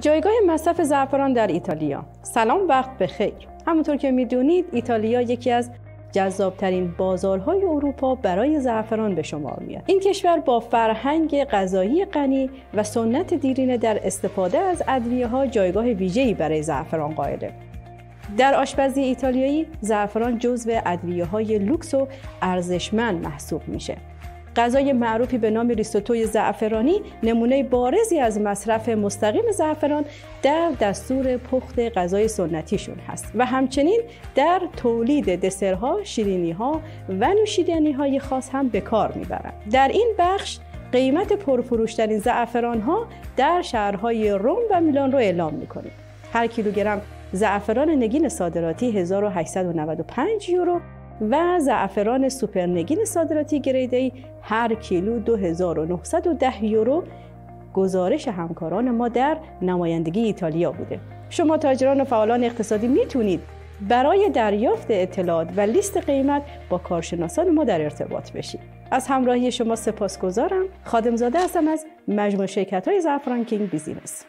جایگاه مصرف زعفران در ایتالیا. سلام، وقت بخیر. همونطور که میدونید ایتالیا یکی از جذابترین بازارهای اروپا برای زعفران به شمار میاد. این کشور با فرهنگ غذایی غنی و سنت دیرینه در استفاده از ادویه‌ها جایگاه ویژه‌ای برای زعفران قائله. در آشپزی ایتالیایی زعفران جزو ادویه‌های لوکس و ارزشمند محسوب میشه. غذای معروفی به نام ریستوتوی زعفرانی نمونه بارزی از مصرف مستقیم زعفران در دستور پخت غذای سنتیشون هست و همچنین در تولید دسرها، شیرینی‌ها و نوشیدنی‌های خاص هم به کار میبرند. در این بخش قیمت پرفروش‌ترین زعفران‌ها در شهرهای روم و میلان رو اعلام می‌کنیم. هر کیلوگرم زعفران نگین صادراتی 1895 یورو و زعفران سوپر نگین صادراتی گرید A هر کیلو 2910 یورو گزارش همکاران ما در نمایندگی ایتالیا بوده. شما تاجران و فعالان اقتصادی میتونید برای دریافت اطلاعات و لیست قیمت با کارشناسان ما در ارتباط بشید. از همراهی شما سپاسگزارم. خادمزاده هستم از مجموعه شرکت‌های زعفران کینگ بیزینس.